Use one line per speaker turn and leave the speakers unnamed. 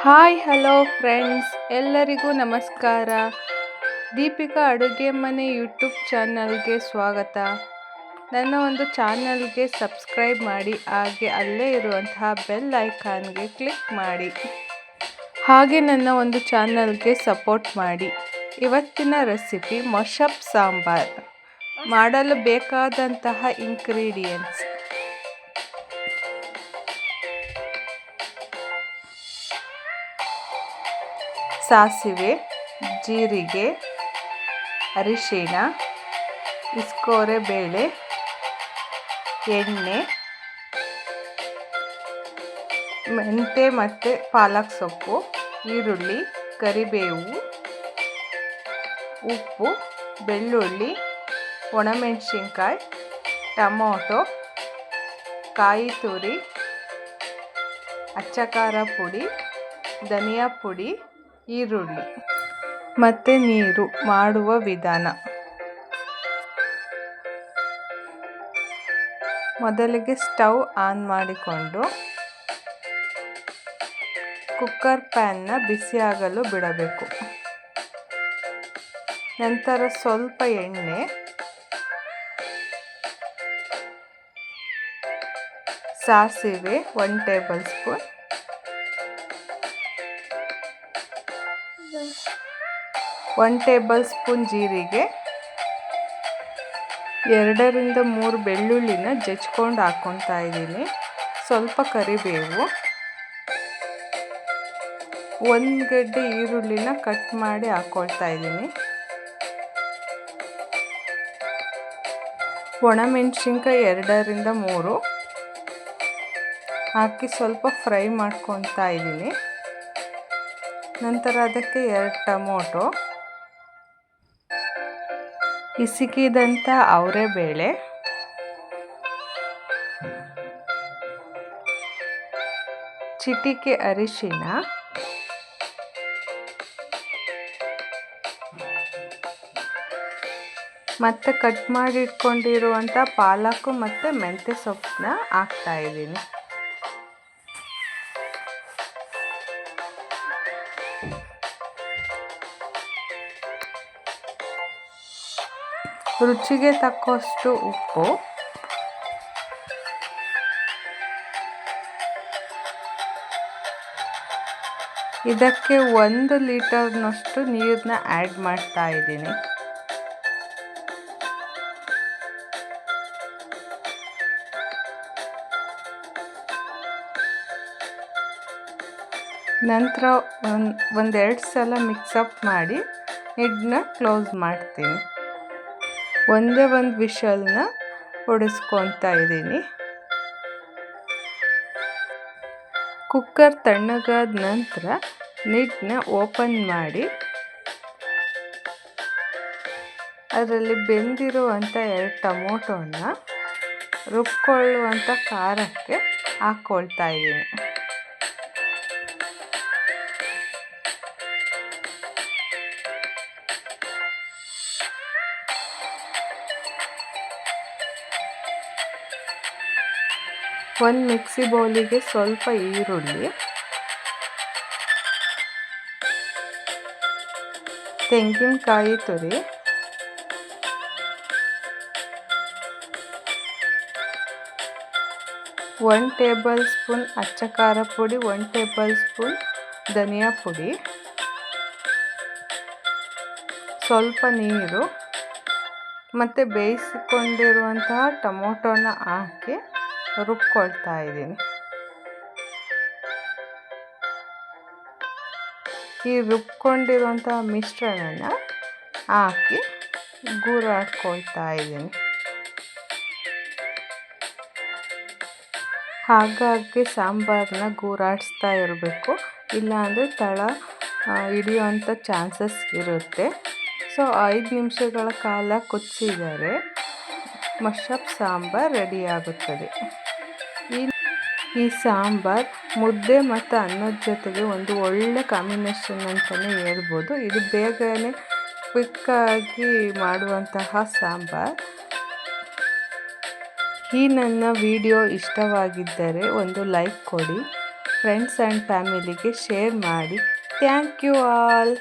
Hi hello friends, ಎಲ್ಲರಿಗೂ ನಮಸ್ಕಾರ. ದೀಪಿಕಾ ಅಡುಗೆ ಮನೆ ಯೂಟ್ಯೂಬ್ ಚಾನಲ್ಗೆ ಸ್ವಾಗತ. ನನ್ನ ಒಂದು ಚಾನಲ್ಗೆ ಸಬ್ಸ್ಕ್ರೈಬ್ ಮಾಡಿ, ಹಾಗೆ ಅಲ್ಲೇ ಇರುವಂತಹ ಬೆಲ್ ಐಕಾನ್ಗೆ ಕ್ಲಿಕ್ ಮಾಡಿ, ಹಾಗೆ ನನ್ನ ಒಂದು ಚಾನಲ್ಗೆ ಸಪೋರ್ಟ್ ಮಾಡಿ. ಇವತ್ತಿನ ರೆಸಿಪಿ ಮಶಪ್ ಸಾಂಬಾರ್. ಮಾಡಲು ಬೇಕಾದಂತಹ ಇಂಗ್ರೀಡಿಯೆಂಟ್ಸ್: ಸಾಸಿವೆ, ಜೀರಿಗೆ, ಅರಿಶಿಣ, ಇಸ್ಕೋರೆ ಬೇಳೆ, ಎಣ್ಣೆ, ಮೆಂತೆ ಮತ್ತು ಪಾಲಕ್ ಸೊಪ್ಪು, ಈರುಳ್ಳಿ, ಕರಿಬೇವು, ಉಪ್ಪು, ಬೆಳ್ಳುಳ್ಳಿ, ಒಣಮೆಣಸಿನ್ಕಾಯಿ, ಟೊಮೊಟೊ, ಕಾಯಿ ತುರಿ, ಅಚ್ಚ ಖಾರ ಪುಡಿ, ಧನಿಯಾ ಪುಡಿ, ಈರುಳ್ಳಿ ಮತ್ತು ನೀರು. ಮಾಡುವ ವಿಧಾನ: ಮೊದಲಿಗೆ ಸ್ಟವ್ ಆನ್ ಮಾಡಿಕೊಂಡು ಕುಕ್ಕರ್ ಪ್ಯಾನ್ನ ಬಿಸಿಯಾಗಲು ಬಿಡಬೇಕು. ನಂತರ ಸ್ವಲ್ಪ ಎಣ್ಣೆ, ಸಾಸಿವೆ 1 table spoon, one table spoon ಜೀರಿಗೆ, 2-3 ಬೆಳ್ಳುಳ್ಳಿನ ಜಜ್ಕೊಂಡು ಹಾಕ್ಕೊತಾ ಇದ್ದೀನಿ, ಸ್ವಲ್ಪ ಕರಿಬೇವು, 1 ಗಡ್ಡೆ ಈರುಳ್ಳಿನ ಕಟ್ ಮಾಡಿ ಹಾಕ್ಕೊಳ್ತಾ ಇದ್ದೀನಿ, ಒಣಮೆಣಸಿನ್ಕಾಯಿ 2-3 ಹಾಕಿ ಸ್ವಲ್ಪ ಫ್ರೈ ಮಾಡ್ಕೊತಾ ಇದ್ದೀನಿ. ನಂತರ ಅದಕ್ಕೆ 2 ಟೊಮೊಟೊ, ಹಿಸುಕಿದಂಥ ಅವರೆಬೇಳೆ, ಚಿಟಿಕೆ ಅರಿಶಿಣ, ಮತ್ತು ಕಟ್ ಮಾಡಿ ಇಟ್ಕೊಂಡಿರುವಂಥ ಪಾಲಕ್ ಮತ್ತು ಮೆಂತ್ಯ ಸೊಪ್ಪನ್ನ ಹಾಕ್ತಾ ಇದ್ದೀನಿ. ರುಚಿಗೆ ತಕ್ಕಷ್ಟು ಉಪ್ಪು, ಇದಕ್ಕೆ 1 ಲೀಟರ್ನಷ್ಟು ನೀರನ್ನ ಆ್ಯಡ್ ಮಾಡ್ತಾ ಇದ್ದೀನಿ. ನಂತರ ಒಂದೆರಡು ಸಲ ಮಿಕ್ಸಪ್ ಮಾಡಿ ಲಿಡ್ನ ಕ್ಲೋಸ್ ಮಾಡ್ತೀನಿ. ಒಂದೇ ಒಂದು ವಿಷಲ್ನ ಹೊಡೆಸ್ಕೊತಾ ಇದ್ದೀನಿ. ಕುಕ್ಕರ್ ತಣ್ಣಗಾದ ನಂತರ ಲಿಡ್ನ ಓಪನ್ ಮಾಡಿ ಅದರಲ್ಲಿ ಬೆಂದಿರುವಂಥ 2 ಟೊಮೊಟೊನ ರುಬ್ಕೊಳ್ಳುವಂಥ ಖಾರಕ್ಕೆ ಹಾಕ್ಕೊಳ್ತಾ ಇದ್ದೀನಿ. ಒಂದು ಮಿಕ್ಸಿ ಬೌಲಿಗೆ ಸ್ವಲ್ಪ ಈರುಳ್ಳಿ, ತೆಂಗಿನಕಾಯಿ ತುರಿ, ಒನ್ ಟೇಬಲ್ ಸ್ಪೂನ್ ಅಚ್ಚ ಖಾರ ಪುಡಿ, 1 ಟೇಬಲ್ ಸ್ಪೂನ್ ಧನಿಯಾ ಪುಡಿ, ಸ್ವಲ್ಪ ನೀರು ಮತ್ತು ಬೇಯಿಸಿಕೊಂಡಿರುವಂತಹ ಟೊಮೊಟೊನ ಹಾಕಿ ರುಬ್ಕೊಳ್ತಾ ಇದ್ದೀನಿ. ಈ ರುಬ್ಕೊಂಡಿರುವಂತಹ ಮಿಶ್ರಣನ ಹಾಕಿ ಗೂರಾಡ್ಕೊಳ್ತಾ ಇದ್ದೀನಿ. ಹಾಗಾಗಿ ಸಾಂಬಾರನ್ನ ಗೂರಾಡಿಸ್ತಾ ಇರಬೇಕು, ಇಲ್ಲಾಂದರೆ ತಳ ಹಿಡಿಯುವಂಥ ಚಾನ್ಸಸ್ ಇರುತ್ತೆ. ಸೊ 5 ನಿಮಿಷಗಳ ಕಾಲ ಕುದಿಸಿದರೆ ಮಶಪ್ ಸಾಂಬಾರ್ ರೆಡಿಯಾಗುತ್ತದೆ. ಈ ಸಾಂಬಾರ್ ಮುದ್ದೆ ಮತ್ತು ಅನ್ನದ ಜೊತೆಗೆ ಒಂದು ಒಳ್ಳೆ ಕಾಂಬಿನೇಷನ್ ಅಂತಲೇ ಹೇಳ್ಬೋದು. ಇದು ಬೇಗನೆ ಕ್ವಿಕ್ಕಾಗಿ ಮಾಡುವಂತಹ ಸಾಂಬಾರ್. ಈ ನನ್ನ ವಿಡಿಯೋ ಇಷ್ಟವಾಗಿದ್ದರೆ ಒಂದು ಲೈಕ್ ಕೊಡಿ, ಫ್ರೆಂಡ್ಸ್ ಆ್ಯಂಡ್ ಫ್ಯಾಮಿಲಿಗೆ ಶೇರ್ ಮಾಡಿ. Thank you all.